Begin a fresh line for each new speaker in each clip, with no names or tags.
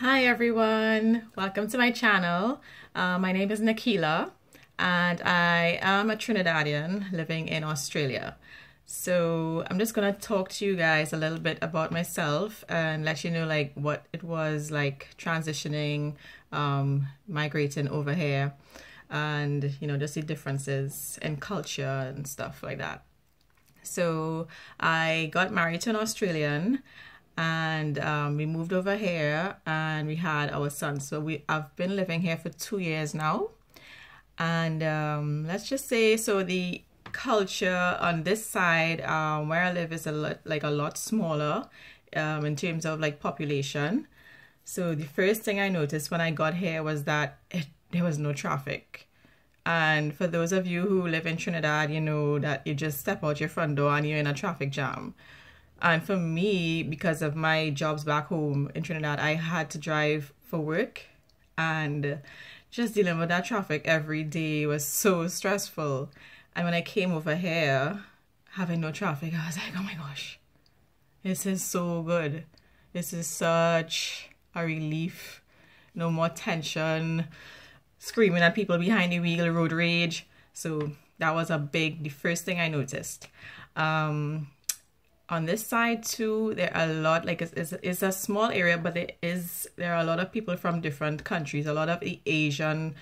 Hi everyone, welcome to my channel. My name is Nikila and I am a Trinidadian living in Australia. So I'm just gonna talk to you guys a little bit about myself and let you know like what it was like transitioning, migrating over here, and just the differences in culture and stuff like that. So I got married to an Australian and we moved over here and we had our son. So I've been living here for 2 years now. And let's just say, so the culture on this side where I live is a lot smaller in terms of like population. So the first thing I noticed when I got here was that there was no traffic. And for those of you who live in Trinidad, you know that you just step out your front door and you're in a traffic jam. And for me, because of my jobs back home in Trinidad, I had to drive for work, and just dealing with that traffic every day was so stressful. And when I came over here, having no traffic, I was like, oh my gosh, this is so good. This is such a relief. No more tension, screaming at people behind the wheel, road rage. So that was the first thing I noticed. On this side too, there are a lot, like it's a small area, but there are a lot of people from different countries, a lot of the Asian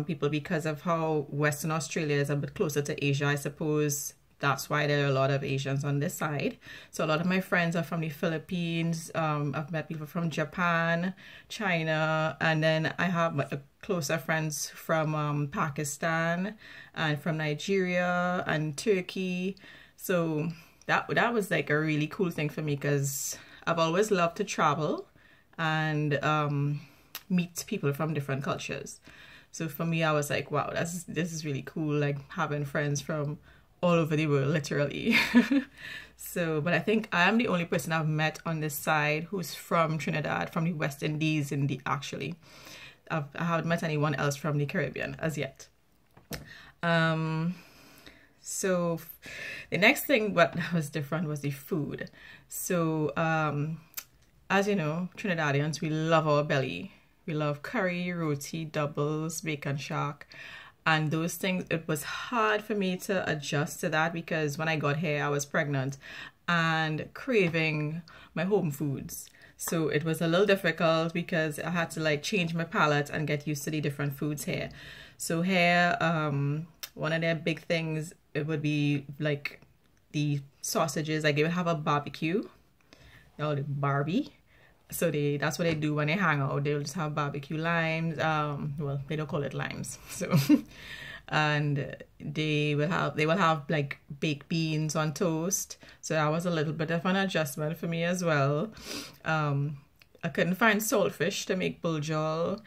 people, because of how Western Australia is a bit closer to Asia. I suppose that's why there are a lot of Asians on this side. So a lot of my friends are from the Philippines. I've met people from Japan, China, and then I have closer friends from Pakistan and from Nigeria and Turkey. So that was like a really cool thing for me, because I've always loved to travel and meet people from different cultures. So for me, I was like, wow, this is really cool, like having friends from all over the world, literally. So, but I think I am the only person I've met on this side who's from Trinidad, from the West Indies, I haven't met anyone else from the Caribbean as yet. So the next thing what was different was the food. So as you know, Trinidadians, we love our belly. We love curry, roti, doubles, bacon shack, and those things. It was hard for me to adjust to that because when I got here, I was pregnant and craving my home foods. So it was a little difficult because I had to like change my palate and get used to the different foods here. So here, one of their big things, it would be like the sausages. Like they would have a barbecue, the Barbie. So that's what they do when they hang out. They'll just have barbecue limes. Well, they don't call it limes. So, and they will have like baked beans on toast. So that was a little bit of an adjustment for me as well. I couldn't find saltfish to make buljol.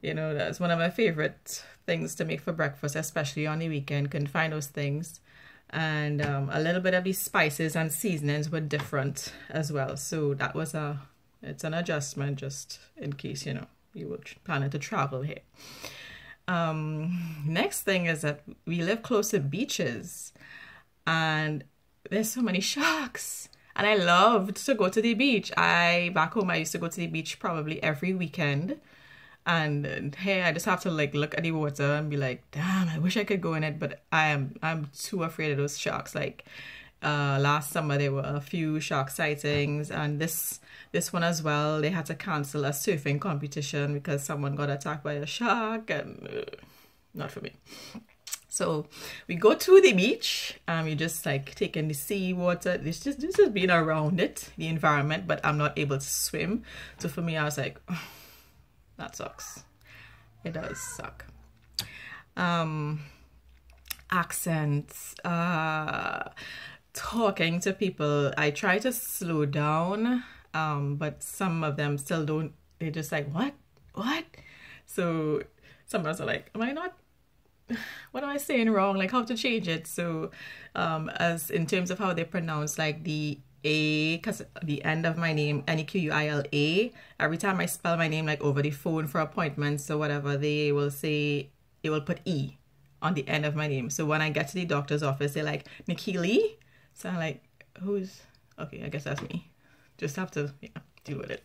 That's one of my favorite things to make for breakfast, especially on the weekend. Couldn't find those things. And a little bit of these spices and seasonings were different as well. So that was it's an adjustment just in case, you were planning to travel here. Next thing is that we live close to beaches and there's so many sharks. And I loved to go to the beach. Back home, I used to go to the beach probably every weekend. And here I just have to like look at the water and be like, damn, I wish I could go in it, but I'm too afraid of those sharks. Like last summer there were a few shark sightings, and this one as well. They had to cancel a surfing competition because someone got attacked by a shark, and not for me. So we go to the beach, you just like taking the sea water. This is being around it, the environment, but I'm not able to swim. So for me, I was like, oh, that sucks. It does suck. Accents, talking to people. I try to slow down, but some of them still don't. They're just like, what? So some of us are like, am I not? What am I saying wrong? Like how to change it? So as in terms of how they pronounce like the A, because the end of my name, Nequila, every time I spell my name like over the phone for appointments or whatever, they will put E on the end of my name. So when I get to the doctor's office, they're like, Nikili. So I'm like, okay, I guess that's me. Just have to deal with it.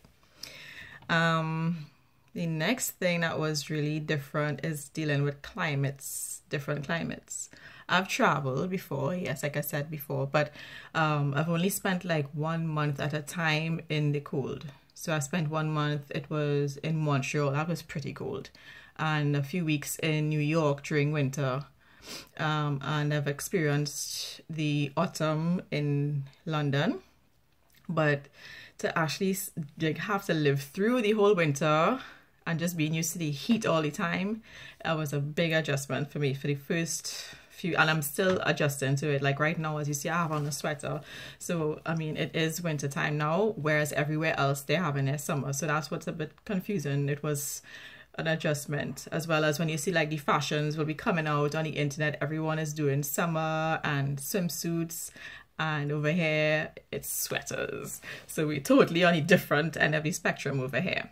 The next thing that was really different is dealing with climates, different climates. I've traveled before, yes, like I said before, but I've only spent like 1 month at a time in the cold. So I spent 1 month, it was in Montreal, that was pretty cold, and a few weeks in New York during winter. And I've experienced the autumn in London, but to actually like have to live through the whole winter and just being used to the heat all the time, that was a big adjustment for me for the first few, and I'm still adjusting to it. Like right now, as you see, I have on a sweater, so I mean it is winter time now, whereas everywhere else they're having their summer, so that's what's a bit confusing. It was an adjustment, as well as when you see like the fashions will be coming out on the internet, everyone is doing summer and swimsuits, and over here it's sweaters, so we're totally on a different end of the spectrum over here.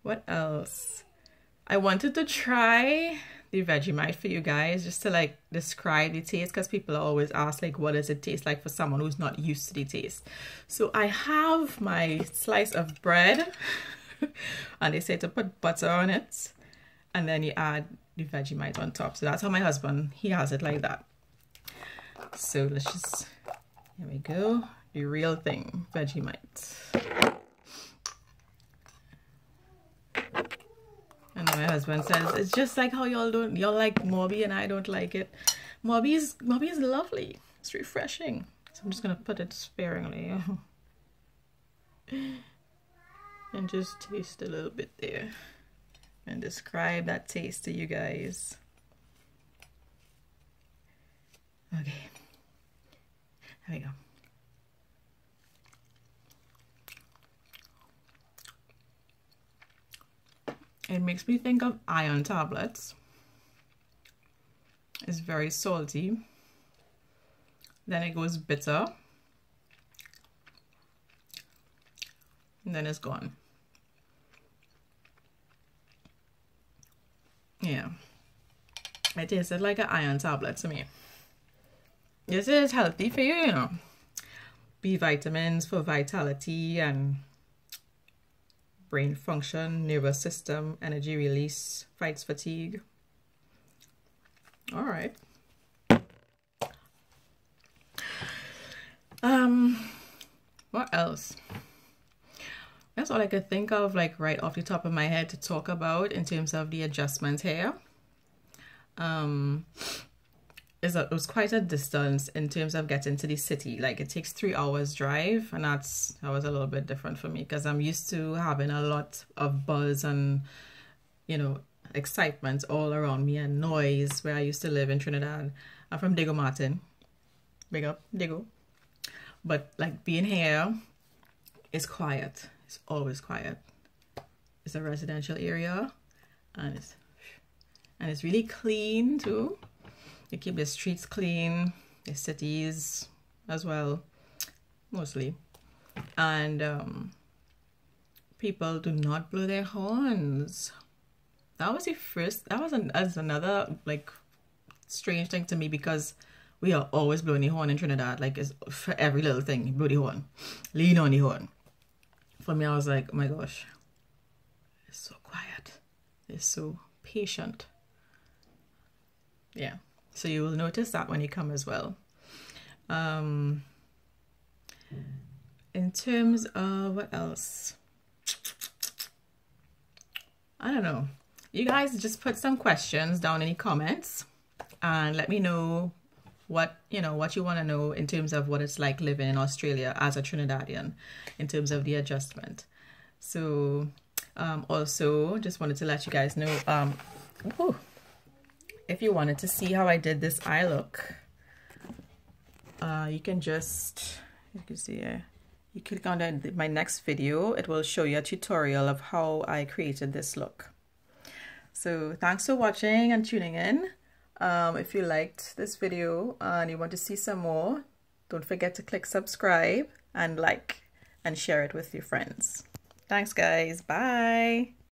What else? I wanted to try the Vegemite for you guys, just to like describe the taste, because people always ask like what does it taste like for someone who's not used to the taste. So I have my slice of bread and they say to put butter on it and then you add the Vegemite on top. So that's how my husband, he has it like that. So let's just, here we go, the real thing, Vegemite. And my husband says it's just like how y'all like Morby and I don't like it. Morby is lovely. It's refreshing. So I'm just gonna put it sparingly and just taste a little bit there and describe that taste to you guys. Okay, there we go. It makes me think of iron tablets. It's very salty. Then it goes bitter. And then it's gone. Yeah. It tasted like an iron tablet to me. This is healthy for you, you know. B vitamins for vitality and brain function, nervous system, energy release, fights fatigue. All right. What else? That's all I could think of, like right off the top of my head, to talk about in terms of the adjustment here. It was quite a distance in terms of getting to the city. Like it takes 3 hours drive, and that was a little bit different for me because I'm used to having a lot of buzz and, you know, excitement all around me and noise where I used to live in Trinidad. I'm from Diego Martin. Big up, Diego. But like being here is quiet. It's always quiet. It's a residential area, and it's really clean too. They keep the streets clean, the cities as well, mostly. And people do not blow their horns. That was the first, that was another like strange thing to me, because we are always blowing the horn in Trinidad. Like it's for every little thing, blow the horn, lean on the horn. For me, I was like, oh my gosh, it's so quiet. It's so patient. Yeah. So you will notice that when you come as well. In terms of what else? I don't know. You guys just put some questions down in the comments and let me know what you want to know in terms of what it's like living in Australia as a Trinidadian, in terms of the adjustment. So also just wanted to let you guys know, if you wanted to see how I did this eye look, you can just, you can see here, you click on my next video, it will show you a tutorial of how I created this look. So thanks for watching and tuning in. If you liked this video and you want to see some more, don't forget to click subscribe and like and share it with your friends. Thanks guys, bye.